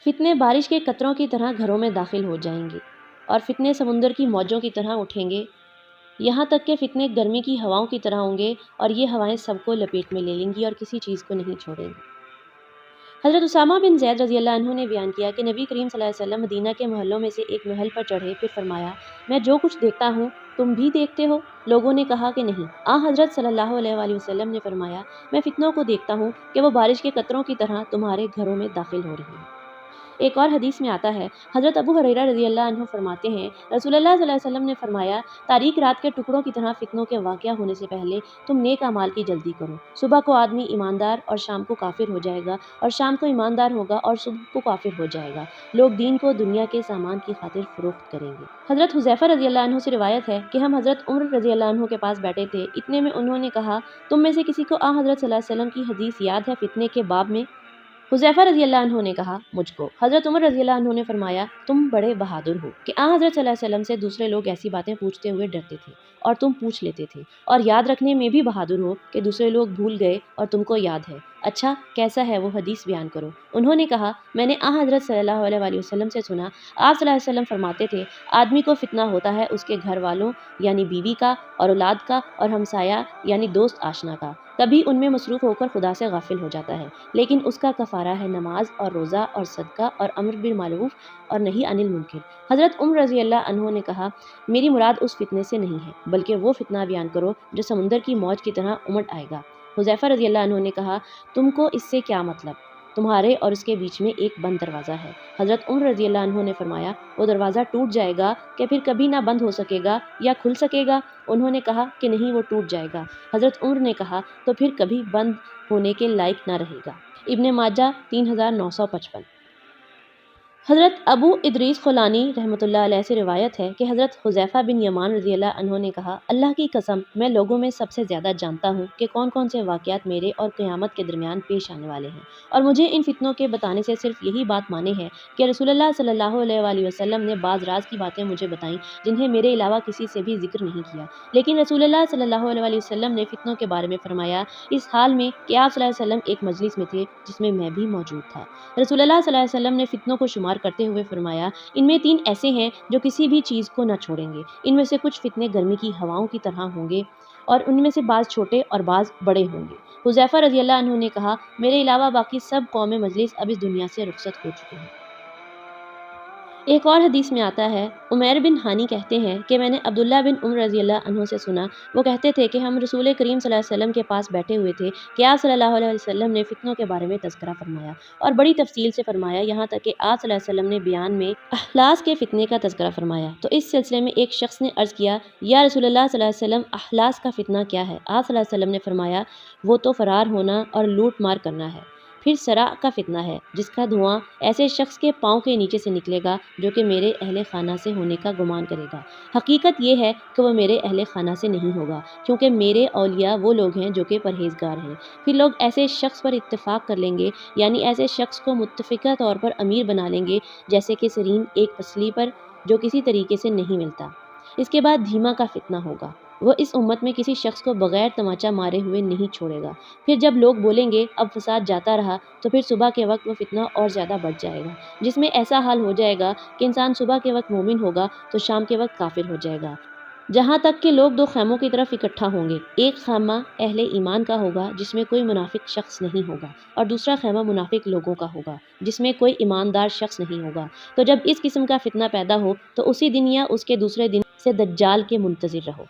فتنے بارش کے قطروں کی طرح گھروں میں داخل ہو جائیں گے اور فتنے سمندر کی موجوں کی طرح اٹھیں گے، یہاں تک کہ فتنے گرمی کی ہواؤں کی طرح ہوں گے اور یہ ہوائیں سب کو لپیٹ میں لے لیں گی اور کسی چیز کو نہیں چھوڑیں گی۔ حضرت اسامہ بن زید رضی اللہ عنہ نے بیان کیا کہ نبی کریم صلی اللہ علیہ وسلم مدینہ کے محلوں میں سے ایک محل پر چڑھے، پھر فرمایا، میں جو کچھ دیکھتا ہوں تم بھی دیکھتے ہو؟ لوگوں نے کہا کہ نہیں۔ حضرت صلی اللہ علیہ وآلہ وسلم نے فرمایا، میں فتنوں کو دیکھتا ہوں کہ وہ بارش کے قطروں کی طرح تمہارے گھروں میں داخل ہو رہی ہیں۔ ایک اور حدیث میں آتا ہے، حضرت ابو ہریرہ رضی اللہ عنہ فرماتے ہیں، رسول اللہ صلی اللہ علیہ وسلم نے فرمایا، تاریک رات کے ٹکڑوں کی طرح فتنوں کے واقعہ ہونے سے پہلے تم نیک اعمال کی جلدی کرو۔ صبح کو آدمی ایماندار اور شام کو کافر ہو جائے گا، اور شام کو ایماندار ہوگا اور صبح کو کافر ہو جائے گا۔ لوگ دین کو دنیا کے سامان کی خاطر فروخت کریں گے۔ حضرت حذیفہ رضی اللہ عنہ سے روایت ہے کہ ہم حضرت عمر رضی اللہ عنہ کے پاس بیٹھے تھے، اتنے میں انہوں نے کہا، تم میں سے کسی کو حضرت صلی اللہ علیہ وسلم کی حدیث یاد ہے فتنے کے باب میں؟ حذیفہ رضی اللہ عنہ نے کہا، مجھ کو۔ حضرت عمر رضی اللہ عنہ نے فرمایا، تم بڑے بہادر ہو کہ حضرت صلی اللہ علیہ وسلم سے دوسرے لوگ ایسی باتیں پوچھتے ہوئے ڈرتے تھے اور تم پوچھ لیتے تھے، اور یاد رکھنے میں بھی بہادر ہو کہ دوسرے لوگ بھول گئے اور تم کو یاد ہے۔ اچھا کیسا ہے وہ حدیث بیان کرو۔ انہوں نے کہا، میں نے حضرت صلی اللہ علیہ وآلہ وسلم سے سنا، آپ صلی اللہ علیہ وسلم فرماتے تھے، آدمی کو فتنہ ہوتا ہے اس کے گھر والوں یعنی بیوی کا اور اولاد کا اور ہمسایہ یعنی دوست آشنا کا، کبھی ان میں مصروف ہو کر خدا سے غافل ہو جاتا ہے، لیکن اس کا کفارہ ہے نماز اور روزہ اور صدقہ اور امر بالمعروف اور نہی عن المنکر۔ حضرت عمر رضی اللہ عنہ نے کہا، میری مراد اس فتنے سے نہیں ہے، بلکہ وہ فتنہ بیان کرو جو سمندر کی موج کی طرح امٹ آئے گا۔ حذیفہ رضی اللہ عنہ نے کہا، تم کو اس سے کیا مطلب؟ تمہارے اور اس کے بیچ میں ایک بند دروازہ ہے۔ حضرت عمر رضی اللہ عنہ نے فرمایا، وہ دروازہ ٹوٹ جائے گا کہ پھر کبھی نہ بند ہو سکے گا یا کھل سکے گا؟ انہوں نے کہا کہ نہیں، وہ ٹوٹ جائے گا۔ حضرت عمر نے کہا، تو پھر کبھی بند ہونے کے لائق نہ رہے گا۔ ابن ماجہ 3955۔ حضرت ابو ادریس خولانی رحمۃ اللہ علیہ سے روایت ہے کہ حضرت حذیفہ بن یمان رضی اللہ عنہ نے کہا، اللہ کی قسم میں لوگوں میں سب سے زیادہ جانتا ہوں کہ کون کون سے واقعات میرے اور قیامت کے درمیان پیش آنے والے ہیں، اور مجھے ان فتنوں کے بتانے سے صرف یہی بات مانے ہے کہ رسول اللہ صلی اللہ علیہ وآلہ وسلم نے بعض راز کی باتیں مجھے بتائیں جنہیں میرے علاوہ کسی سے بھی ذکر نہیں کیا، لیکن رسول اللہ صلی اللہ علیہ وآلہ وسلم نے فتنوں کے بارے میں فرمایا اس حال میں کہ آپ صلی اللہ علیہ وسلم ایک مجلس میں تھے جس میں بھی موجود تھا۔ رسول اللہ صلی اللہ علیہ وسلم نے فتنوں کو شمار کرتے ہوئے فرمایا، ان میں 3 ایسے ہیں جو کسی بھی چیز کو نہ چھوڑیں گے، ان میں سے کچھ فتنے گرمی کی ہواؤں کی طرح ہوں گے اور ان میں سے بعض چھوٹے اور بعض بڑے ہوں گے۔ حذیفہ رضی اللہ عنہ نے کہا، میرے علاوہ باقی سب قوم مجلس اب اس دنیا سے رخصت ہو چکے ہیں۔ ایک اور حدیث میں آتا ہے، عمیر بن ہانی کہتے ہیں کہ میں نے عبداللہ بن عمر رضی اللہ عنہ سے سنا، وہ کہتے تھے کہ ہم رسول کریم صلی اللہ علیہ وسلم کے پاس بیٹھے ہوئے تھے کہ آپ صلی اللہ علیہ وسلم نے فتنوں کے بارے میں تذکرہ فرمایا اور بڑی تفصیل سے فرمایا، یہاں تک کہ آپ صلی اللہ علیہ وسلم نے بیان میں احلاس کے فتنے کا تذکرہ فرمایا۔ تو اس سلسلے میں ایک شخص نے عرض کیا، یا رسول اللہ صلی اللہ علیہ وسلم، احلاس کا فتنہ کیا ہے؟ آپ صلی اللہ علیہ وسلم نے فرمایا، وہ تو فرار ہونا اور لوٹ مار کرنا ہے۔ پھر صراع کا فتنہ ہے جس کا دھواں ایسے شخص کے پاؤں کے نیچے سے نکلے گا جو کہ میرے اہل خانہ سے ہونے کا گمان کرے گا، حقیقت یہ ہے کہ وہ میرے اہل خانہ سے نہیں ہوگا، کیونکہ میرے اولیاء وہ لوگ ہیں جو کہ پرہیزگار ہیں۔ پھر لوگ ایسے شخص پر اتفاق کر لیں گے، یعنی ایسے شخص کو متفقہ طور پر امیر بنا لیں گے جیسے کہ سرین ایک پسلی پر جو کسی طریقے سے نہیں ملتا۔ اس کے بعد دھیما کا فتنہ ہوگا، وہ اس امت میں کسی شخص کو بغیر تماچہ مارے ہوئے نہیں چھوڑے گا۔ پھر جب لوگ بولیں گے اب فساد جاتا رہا، تو پھر صبح کے وقت وہ فتنہ اور زیادہ بڑھ جائے گا، جس میں ایسا حال ہو جائے گا کہ انسان صبح کے وقت مومن ہوگا تو شام کے وقت کافر ہو جائے گا، جہاں تک کہ لوگ 2 خیموں کی طرف اکٹھا ہوں گے، ایک خیمہ اہل ایمان کا ہوگا جس میں کوئی منافق شخص نہیں ہوگا، اور دوسرا خیمہ منافق لوگوں کا ہوگا جس میں کوئی ایماندار شخص نہیں ہوگا۔ تو جب اس قسم کا فتنہ پیدا ہو تو اسی دن یا اس کے دوسرے دن سے دجال کے منتظر رہو۔